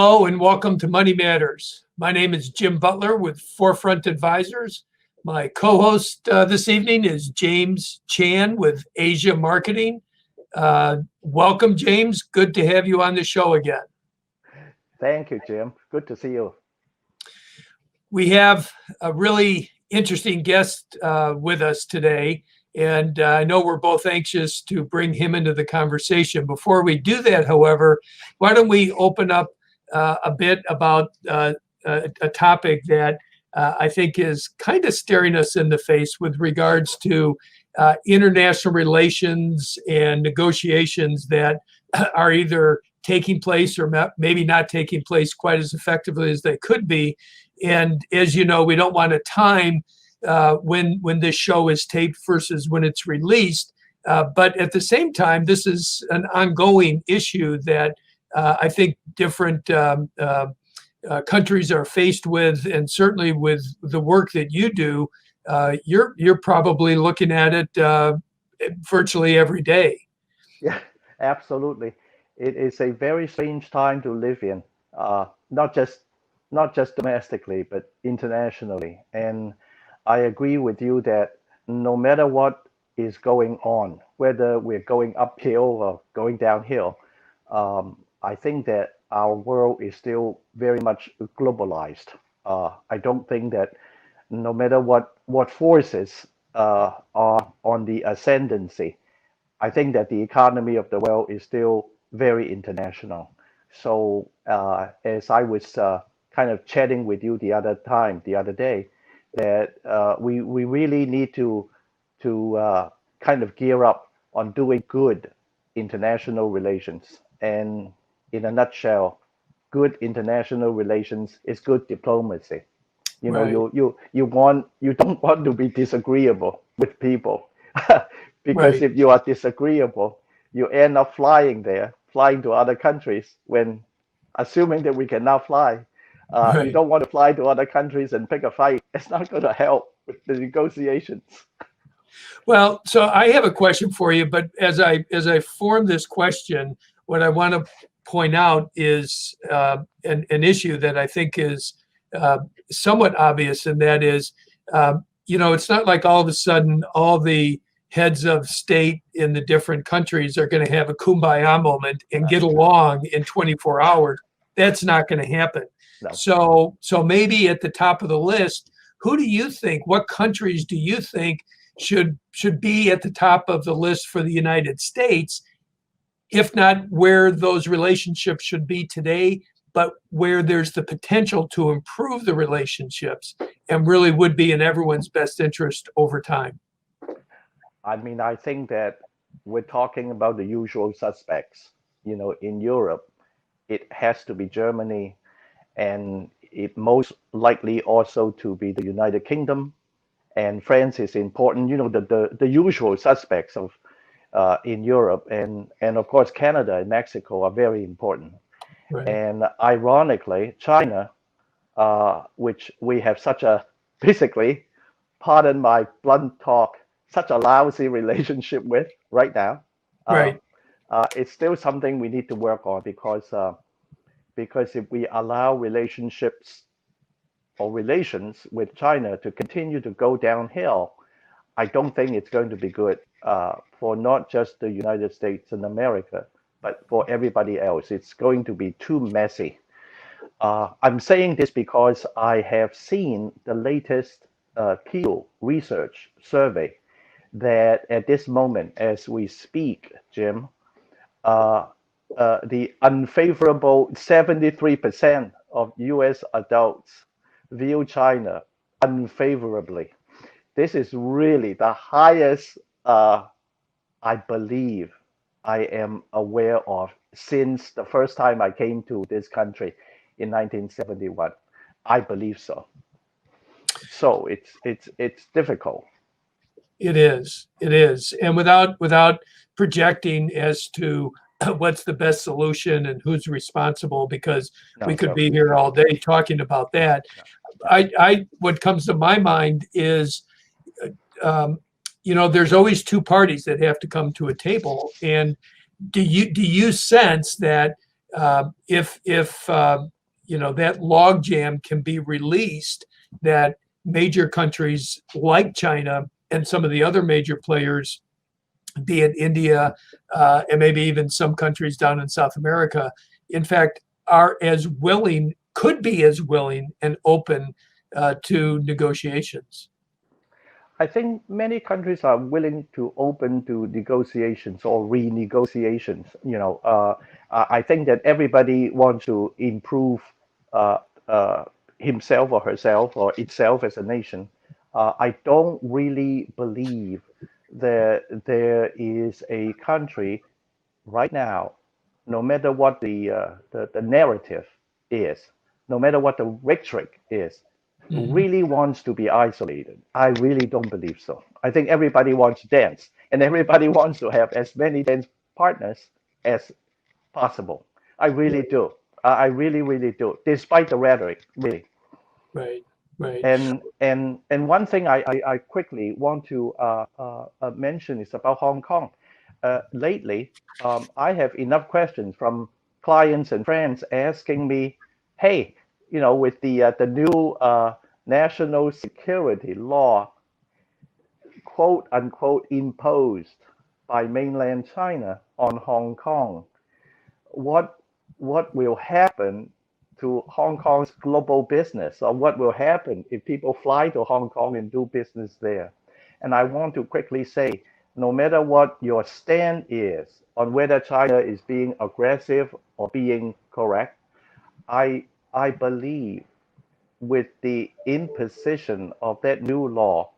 Hello and welcome to Money Matters. My name is Jim Butler with FourFront Advisors. My co-host this evening is James Chan with Asia Marketing. Welcome, James. Good to have you on the show again. Thank you, Jim. Good to see you. We have a really interesting guest with us today, and I know we're both anxious to bring him into the conversation. Before we do that, however, why don't we open up a bit about a topic that I think is kind of staring us in the face with regards to international relations and negotiations that are either taking place or maybe not taking place quite as effectively as they could be. And as you know, we don't want to time when this show is taped versus when it's released. But at the same time, this is an ongoing issue that I think different countries are faced with, and certainly with the work that you do, you're probably looking at it virtually every day. Yeah, absolutely. It is a very strange time to live in, not just domestically, but internationally. And I agree with you that no matter what is going on, whether we're going uphill or going downhill, I think that our world is still very much globalized. I don't think that no matter what forces are on the ascendancy, I think that the economy of the world is still very international. So as I was kind of chatting with you the other day, that we really need to kind of gear up on doing good international relations. And in a nutshell, good international relations is good diplomacy. You know, Right. you don't want to be disagreeable with people because Right. if you are disagreeable, you end up flying to other countries when, assuming that we can now fly, you Right. don't want to fly to other countries and pick a fight. It's not going to help with the negotiations. Well, so I have a question for you, but as I form this question, what I want to point out is an issue that I think is somewhat obvious, and that is, it's not like all of a sudden all the heads of state in the different countries are going to have a kumbaya moment and get along in 24 hours. That's not going to happen. No. So maybe at the top of the list, what countries do you think should be at the top of the list for the United States, if not where those relationships should be today, but where there's the potential to improve the relationships and really would be in everyone's best interest over time? I mean, I think that we're talking about the usual suspects. You know, in Europe, it has to be Germany, and it most likely also to be the United Kingdom, and France is important. You know, the usual suspects of in Europe, and of course Canada and Mexico are very important. Right. And ironically, China, which we have such a basically, pardon my blunt talk, such a lousy relationship with right now. Right. It's still something we need to work on because if we allow relationships or relations with China to continue to go downhill, I don't think it's going to be good for not just the United States and America, but for everybody else. It's going to be too messy. I'm saying this because I have seen the latest Pew Research survey that at this moment, as we speak, Jim, the unfavorable 73% of US adults view China unfavorably. This is really the highest, I believe, I am aware of since the first time I came to this country in 1971. I believe so. So it's difficult. It is. And without projecting as to what's the best solution and who's responsible, because we could be here all day talking about that. What comes to my mind is, there's always two parties that have to come to a table. And do you sense that if that logjam can be released, that major countries like China and some of the other major players, be it India and maybe even some countries down in South America, in fact, could be as willing and open to negotiations. I think many countries are willing to open to negotiations or renegotiations. I think that everybody wants to improve uh, uh, himself or herself or itself as a nation. I don't really believe that there is a country right now, no matter what the narrative is, no matter what the rhetoric is, Mhm. really wants to be isolated. I really don't believe so. I think everybody wants to dance, and everybody wants to have as many dance partners as possible. I really do. I really, really do, despite the rhetoric, really. Right, right. And one thing I quickly want to mention is about Hong Kong. Lately, I have enough questions from clients and friends asking me, "Hey, with the new national security law, quote unquote, imposed by mainland China on Hong Kong, what what will happen to Hong Kong's global business, or what will happen if people fly to Hong Kong and do business there?" And I want to quickly say, no matter what your stand is on whether China is being aggressive or being correct, I believe with the imposition of that new law,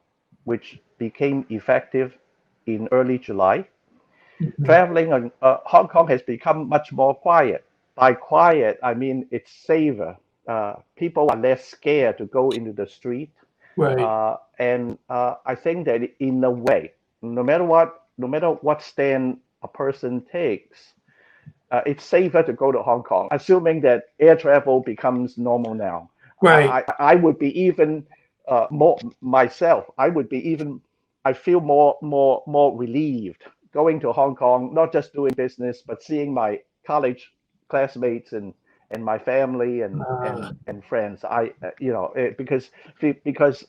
which became effective in early July, Mhm. traveling on Hong Kong has become much more quiet. By quiet, I mean it's safer. People are less scared to go into the street, Right, and I think that in a way, no matter what stand a person takes, it's safer to go to Hong Kong, assuming that air travel becomes normal now. right, I would be even more myself. I feel more relieved going to Hong Kong, not just doing business, but seeing my college classmates and my family and uh, and friends. Because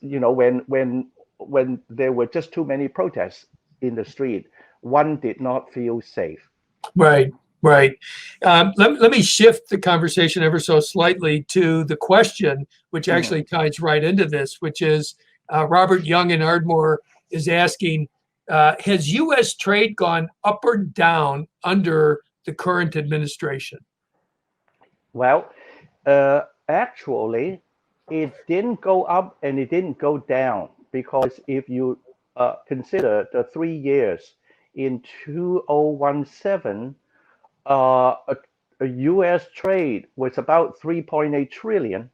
when there were just too many protests in the street, one did not feel safe. right, right. Let me shift the conversation ever so slightly to the question, which Mhm. actually ties right into this, which is Robert Young in Ardmore is asking, has U.S. trade gone up or down under the current administration? Well, actually, it didn't go up and it didn't go down because if you consider the 3 years in 2017, a U.S. trade was about 3.8 trillion.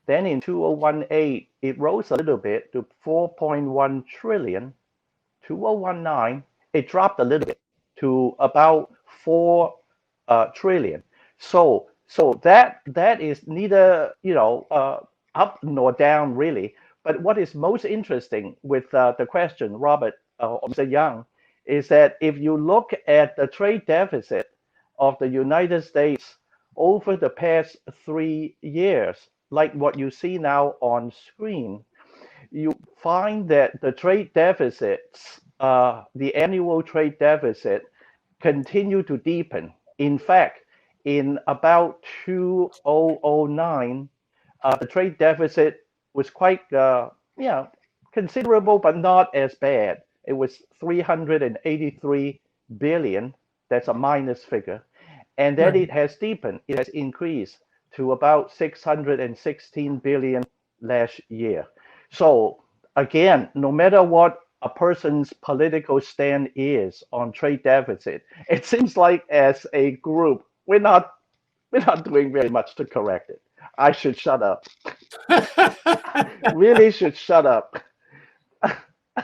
Then in 2018, it rose a little bit to 4.1 trillion. 2019, it dropped a little bit to about 4 trillion. So that is neither up nor down really. But what is most interesting with the question, Robert, Mr. Young, is that if you look at the trade deficit of the United States over the past 3 years, like what you see now on screen, you find that the trade deficits, the annual trade deficit, continue to deepen. In fact, in about 2009, the trade deficit was quite, considerable, but not as bad. It was 383 billion. That's a minus figure. And then Right, it has deepened. It has increased to about 616 billion last year. So again, no matter what a person's political stand is on trade deficit, it seems like as a group, we're not doing very much to correct it. I should shut up. Really should shut up.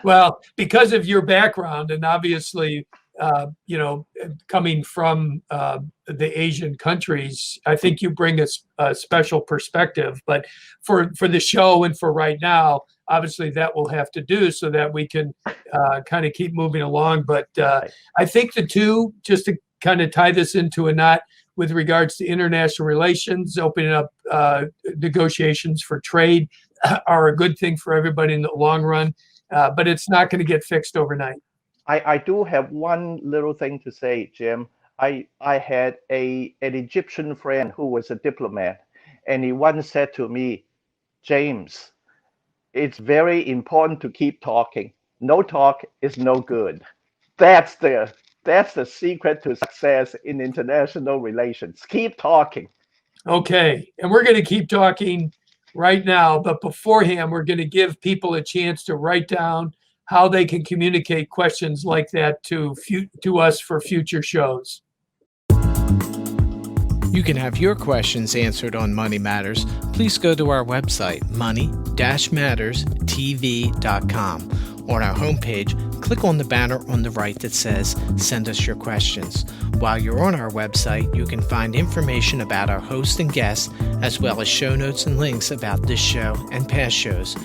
well, because of your background and obviously, coming from the Asian countries, I think you bring a special perspective. But for the show and for right now, obviously that will have to do so that we can kind of keep moving along. But Right. I think the two, just to kind of tie this into a knot, with regards to international relations, opening up negotiations for trade are a good thing for everybody in the long run, but it's not going to get fixed overnight. I do have one little thing to say, Jim. I had an Egyptian friend who was a diplomat, and he once said to me, James, it's very important to keep talking. No talk is no good. That's the secret to success in international relations. Keep talking. Okay, and we're going to keep talking right now, but beforehand, we're going to give people a chance to write down how they can communicate questions like that to us for future shows. You can have your questions answered on Money Matters. Please go to our website, money-matterstv.com. On our homepage, click on the banner on the right that says Send Us Your Questions. While you're on our website, you can find information about our host and guests, as well as show notes and links about this show and past shows.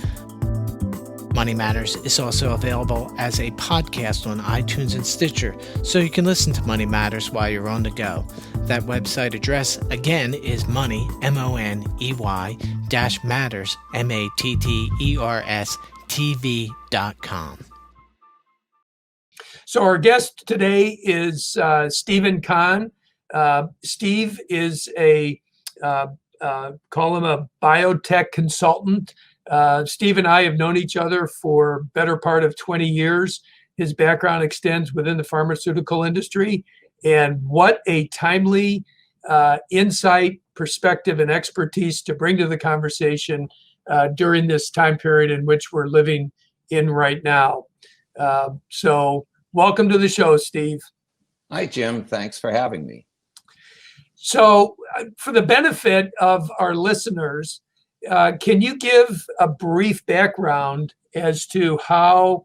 Money Matters is also available as a podcast on iTunes and Stitcher, so you can listen to Money Matters while you're on the go. That website address, again, is money, MONEY, -matters, MATTERS, TV.com. So our guest today is Stephen Kahn. Steve is call him a biotech consultant. Steve and I have known each other for better part of 20 years. His background extends within the pharmaceutical industry, and what a timely insight, perspective, and expertise to bring to the conversation during this time period in which we're living in right now. So welcome to the show, Steve. Hi, Jim. Thanks for having me. So for the benefit of our listeners, can you give a brief background as to how,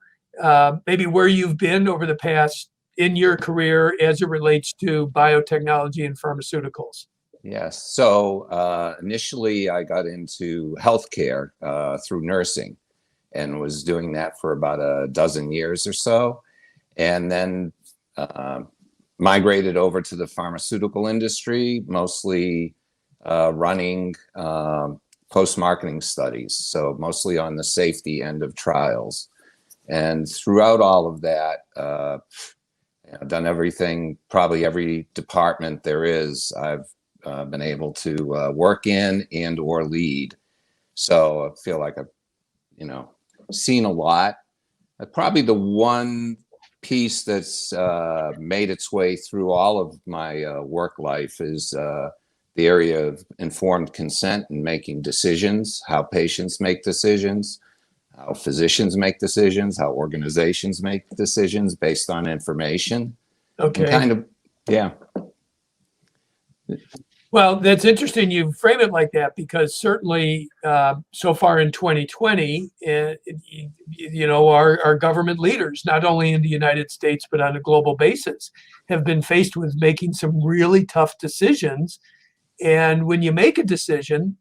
maybe where you've been over the past in your career as it relates to biotechnology and pharmaceuticals? Yes. So initially, I got into healthcare through nursing and was doing that for about a dozen years or so. And then migrated over to the pharmaceutical industry, mostly running post-marketing studies, so mostly on the safety end of trials. And throughout all of that, I've done everything, probably every department there is, I've been able to work in and or lead. So I feel like I've, seen a lot. Probably the one piece that's made its way through all of my work life is the area of informed consent and making decisions, how patients make decisions, how physicians make decisions, how organizations make decisions based on information. Okay. And kind of, yeah. Well, that's interesting you frame it like that, because certainly so far in 2020, our government leaders, not only in the United States, but on a global basis, have been faced with making some really tough decisions. And when you make a decision,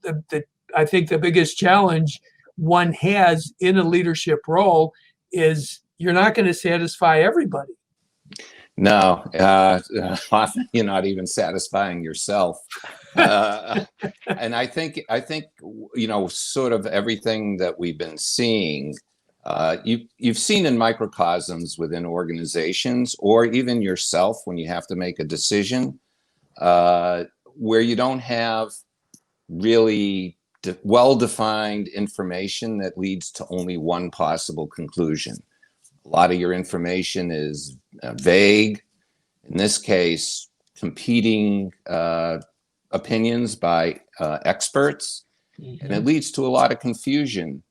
I think the biggest challenge one has in a leadership role is you're not going to satisfy everybody. No, often you're not even satisfying yourself. And I think, sort of everything that we've been seeing, you've seen in microcosms within organizations, or even yourself when you have to make a decision, where you don't have really well-defined information that leads to only one possible conclusion. A lot of your information is vague. In this case, competing opinions by experts, and it leads to a lot of confusion.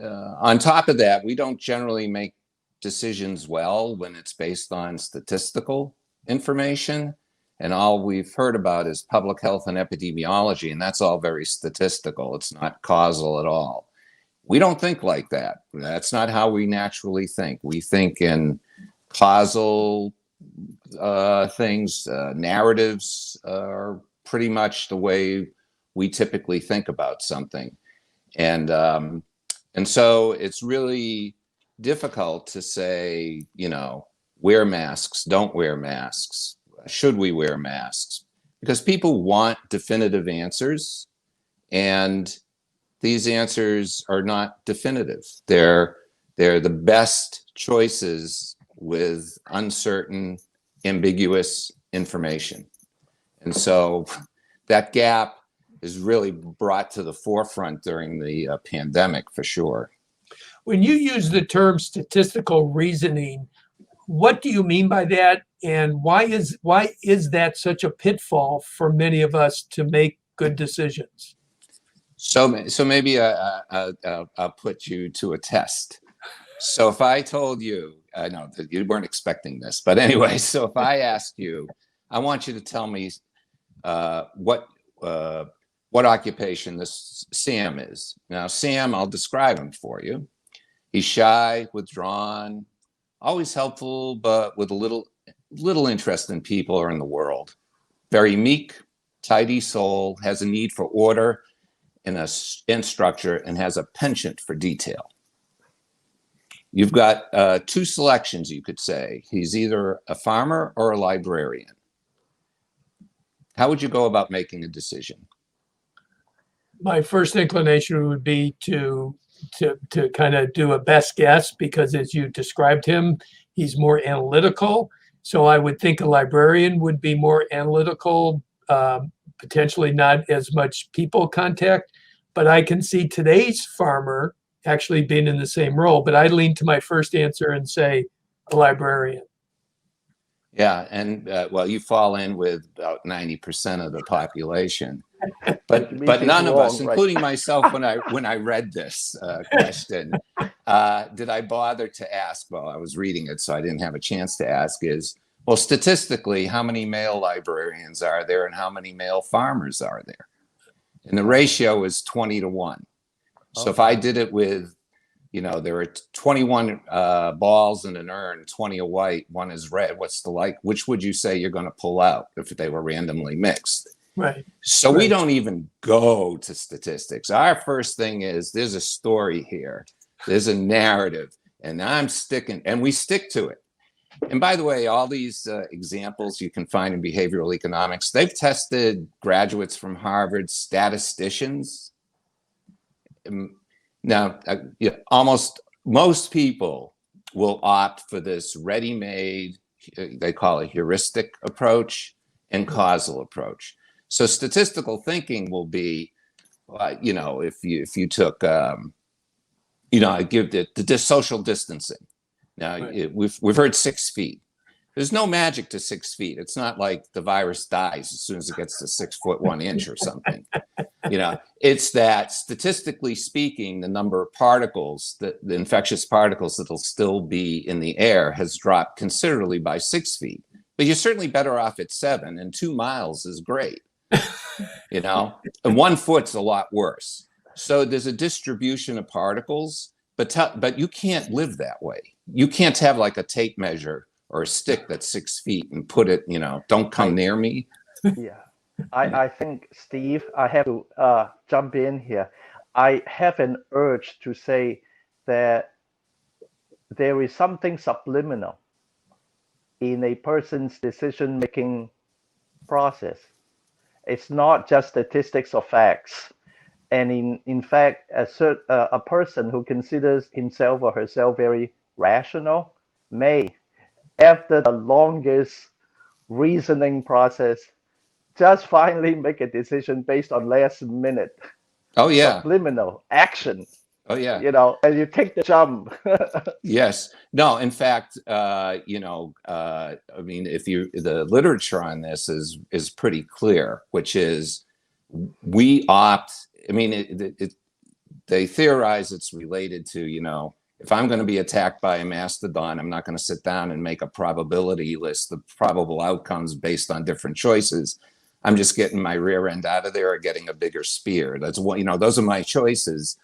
On top of that, we don't generally make decisions well when it's based on statistical information, and all we've heard about is public health and epidemiology, and that's all very statistical. It's not causal at all. We don't think like that. That's not how we naturally think. We think in causal things. Narratives are pretty much the way we typically think about something. And so it's really difficult to say, wear masks, don't wear masks. Should we wear masks? because people want definitive answers, and these answers are not definitive. They're the best choices with uncertain, ambiguous information. And so that gap is really brought to the forefront during the pandemic, for sure. When you use the term statistical reasoning, what do you mean by that? And why is that such a pitfall for many of us to make good decisions? So maybe I'll put you to a test. So if I told you, I know that you weren't expecting this, but anyway, so if I asked you, I want you to tell me what occupation this Sam is. Now, Sam, I'll describe him for you. He's shy, withdrawn, always helpful, but with a little interest in people or in the world. Very meek, tidy soul, has a need for order and structure, and has a penchant for detail. You've got two selections, you could say. He's either a farmer or a librarian. How would you go about making a decision? My first inclination would be to kind of do a best guess, because as you described him, he's more analytical. So I would think a librarian would be more analytical, potentially not as much people contact. But I can see today's farmer actually being in the same role. But I lean to my first answer and say a librarian. Yeah, and well, you fall in with about 90% of the population, but none of us, including myself, when I read this question, did I bother to ask? Well, I was reading it, so I didn't have a chance to ask. Is, well, statistically, how many male librarians are there, and how many male farmers are there? And the ratio is 20 to 1. So if I did it with, you know, there are 21 balls in an urn, 20 are white, 1 is red. What's the like? Which would you say you're going to pull out if they were randomly mixed? Right. So we don't even go to statistics. Our first thing is there's a story here. There's a narrative, and I'm sticking, and we stick to it. And by the way, all these examples you can find in behavioral economics, they've tested graduates from Harvard, statisticians. Now, almost most people will opt for this ready-made, they call it heuristic approach and causal approach. So statistical thinking will be, you know, if you took, you know, I give the social distancing. Now, right. We've heard 6 feet. There's no magic to 6 feet. It's not like the virus dies as soon as it gets to 6 foot 1 inch or something. You know, it's that statistically speaking, the number of particles, the infectious particles that'll still be in the air has dropped considerably by 6 feet. But you're certainly better off at 7, and 2 miles is great. You know, and 1 foot's a lot worse. So there's a distribution of particles, but you can't live that way. You can't have like a tape measure or a stick that's 6 feet and put it, you know, don't come near me. Yeah, I think, Steve, I have to jump in here. I have an urge to say that there is something subliminal in a person's decision-making process. It's not just statistics or facts. And in fact, a person who considers himself or herself very rational may, after the longest reasoning process, just finally make a decision based on last minute. Oh yeah. Subliminal action. Oh yeah. You know, and you take the jump. Yes. No, in fact, you know, I mean, the literature on this is pretty clear, which is we opt, I mean, they theorize it's related to, you know, if I'm going to be attacked by a mastodon, I'm not going to sit down and make a probability list of probable outcomes based on different choices. I'm just getting my rear end out of there or getting a bigger spear. That's what, you know, those are my choices.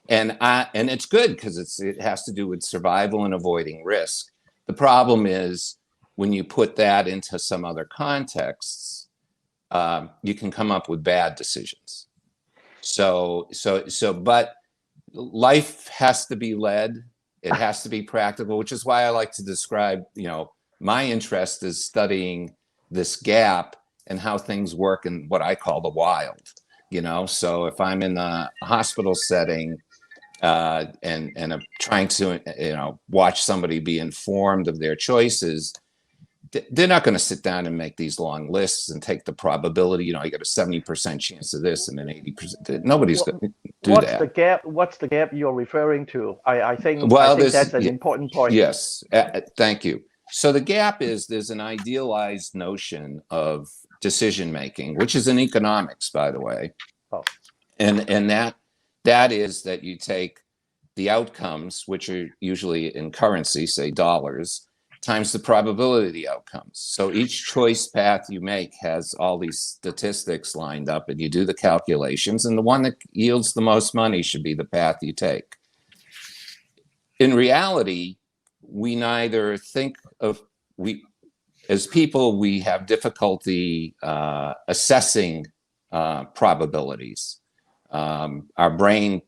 And it's good because it has to do with survival and avoiding risk. The problem is when you put that into some other contexts, you can come up with bad decisions. But life has to be led. It has to be practical, which is why I like to describe, you know, my interest is studying this gap and how things work in what I call the wild. So if I'm in a hospital setting and I'm trying to watch somebody be informed of their choices, they're not going to sit down and make these long lists and take the probability. You got a 70% chance of this and an 80%. Nobody's going to do that. What's the gap you're referring to? I think that's an important point. Yes, thank you. So the gap is there's an idealized notion of decision making, which is in economics, by the way, and that is that you take the outcomes, which are usually in currency, say dollars, times the probability of the outcomes. So each choice path you make has all these statistics lined up, and you do the calculations, and the one that yields the most money should be the path you take. In reality, we neither think of, as people, we have difficulty assessing probabilities. Our brain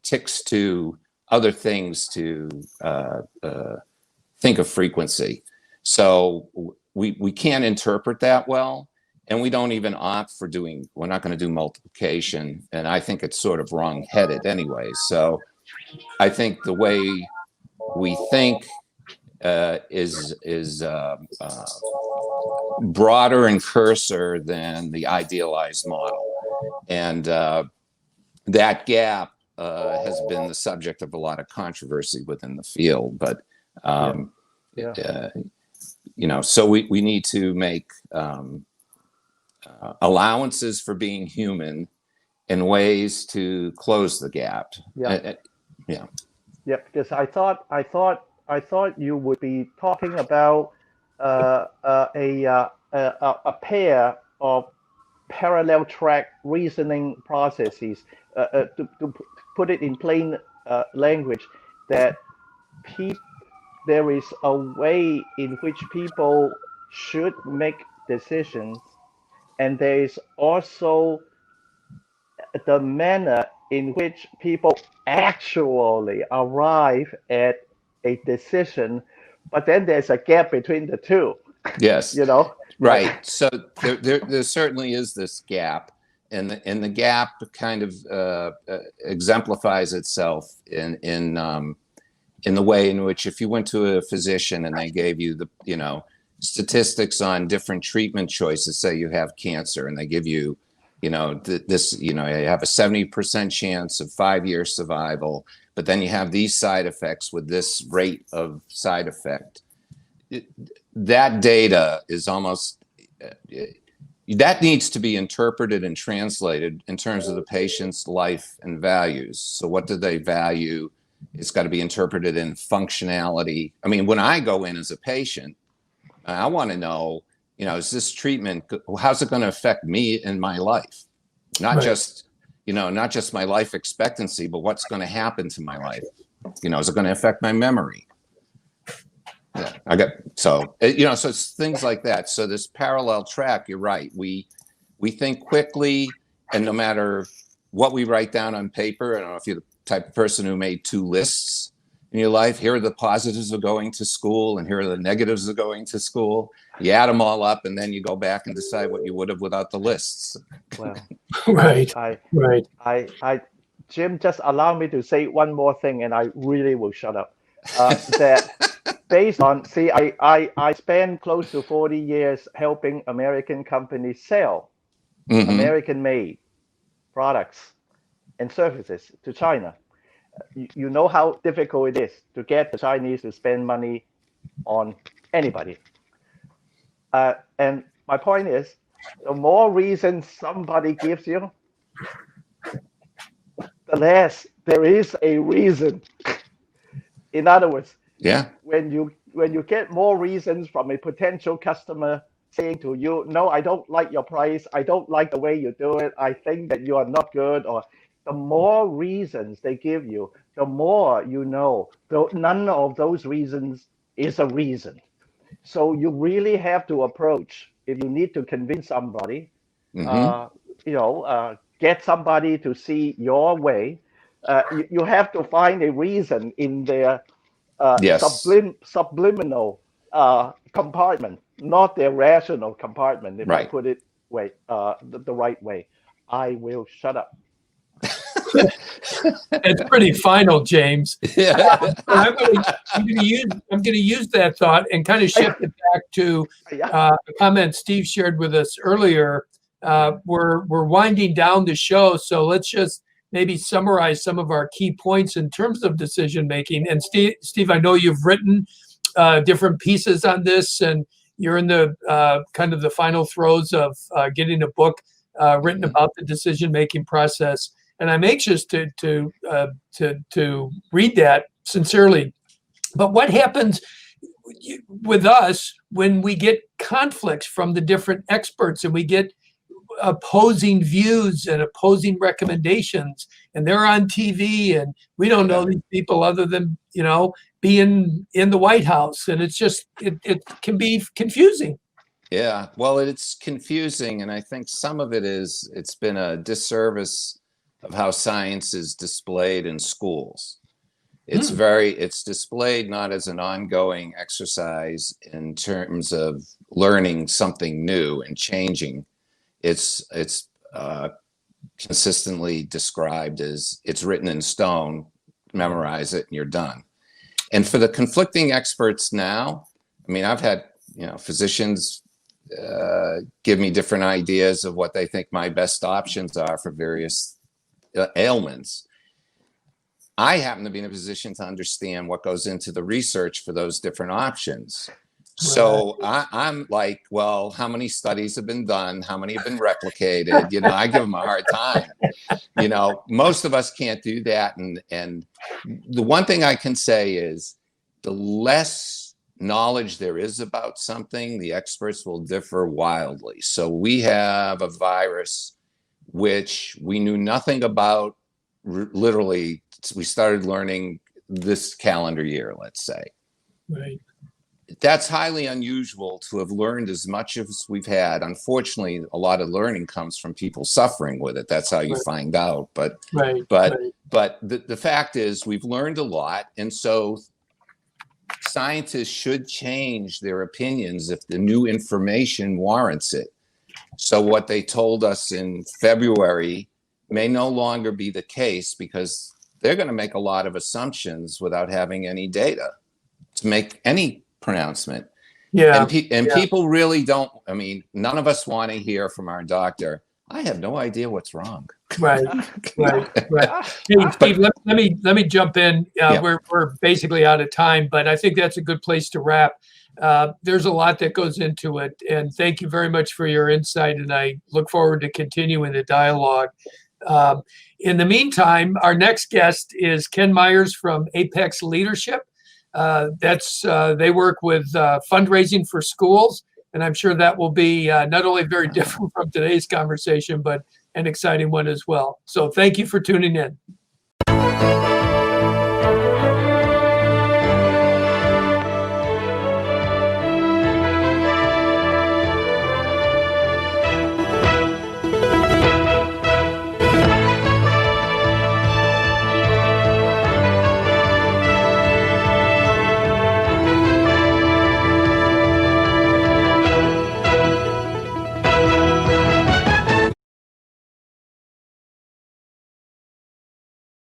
ticks to other things to think of frequency. So we can't interpret that well, and we don't even opt for we're not going to do multiplication, and I think it's sort of wrong-headed anyway. So I think the way we think is broader and cursory than the idealized model, and that gap has been the subject of a lot of controversy within the field. But so we need to make allowances for being human in ways to close the gap. Because I thought you would be talking about a pair of parallel track reasoning processes. To put it in plain language, that there is a way in which people should make decisions, and there is also the manner in which people actually arrive at a decision, but then there's a gap between the two. Yes. Right. So there certainly is this gap, and the gap kind of exemplifies itself in the way in which, if you went to a physician and they gave you the statistics on different treatment choices, say you have cancer, and they give you you have a 70% chance of 5-year survival, but then you have these side effects with this rate of side effect. That data is almost that needs to be interpreted and translated in terms of the patient's life and values. So what do they value? It's got to be interpreted in functionality. I mean, when I go in as a patient, I want to know, is this treatment, how's it going to affect me in my life? Not just my life expectancy, but what's going to happen to my life? Is it going to affect my memory? Yeah, so it's things like that. So this parallel track, you're right. We think quickly, and no matter what we write down on paper, I don't know if you're the type of person who made 2 lists in your life. Here are the positives of going to school, and here are the negatives of going to school. You add them all up, and then you go back and decide what you would have without the lists. Well, right. Jim, just allow me to say one more thing, and I really will shut up. That based on, I spent close to 40 years helping American companies sell American-made products and services to China. You know how difficult it is to get the Chinese to spend money on anybody. And my point is, the more reasons somebody gives you, the less there is a reason. In other words, when you get more reasons from a potential customer saying to you, no, I don't like your price, I don't like the way you do it, I think that you are not good, or the more reasons they give you, the more though none of those reasons is a reason. So you really have to approach, if you need to convince somebody, get somebody to see your way, you have to find a reason in their subliminal compartment, not their rational compartment, if I put it way, the right way. I will shut up. It's pretty final, James. Yeah. I'm going to use that thought and kind of shift it back to Yeah. a comment Steve shared with us earlier. We're winding down the show, so let's just maybe summarize some of our key points in terms of decision making. And Steve, I know you've written different pieces on this, and you're in the kind of the final throes of getting a book written about the decision making process. And I'm anxious to read that sincerely. But what happens with us when we get conflicts from the different experts and we get opposing views and opposing recommendations, and they're on TV, and we don't know these people other than, being in the White House, and it's just it can be confusing. Yeah, well, it's confusing, and I think some of it is it's been a disservice of how science is displayed in schools. It's displayed not as an ongoing exercise in terms of learning something new and changing. It's consistently described as it's written in stone, memorize it and you're done. And for the conflicting experts now, I mean, I've had, physicians give me different ideas of what they think my best options are for various ailments. I happen to be in a position to understand what goes into the research for those different options. So I'm like, well, how many studies have been done? How many have been replicated? I give them a hard time. Most of us can't do that. And the one thing I can say is the less knowledge there is about something, the experts will differ wildly. So we have a virus which we knew nothing about. Literally, we started learning this calendar year, let's say. Right. That's highly unusual to have learned as much as we've had. Unfortunately, a lot of learning comes from people suffering with it. That's how you find out. But the fact is we've learned a lot. And so scientists should change their opinions if the new information warrants it. So what they told us in February may no longer be the case because they're going to make a lot of assumptions without having any data to make any pronouncement. People really don't. I mean, none of us want to hear from our doctor, I have no idea what's wrong. Right. Hey, Steve, let me jump in. We're basically out of time, but I think that's a good place to wrap. There's a lot that goes into it, and thank you very much for your insight, and I look forward to continuing the dialogue. In the meantime, our next guest is Ken Myers from Apex Leadership. They work with fundraising for schools, and I'm sure that will be not only very different from today's conversation, but an exciting one as well. So thank you for tuning in.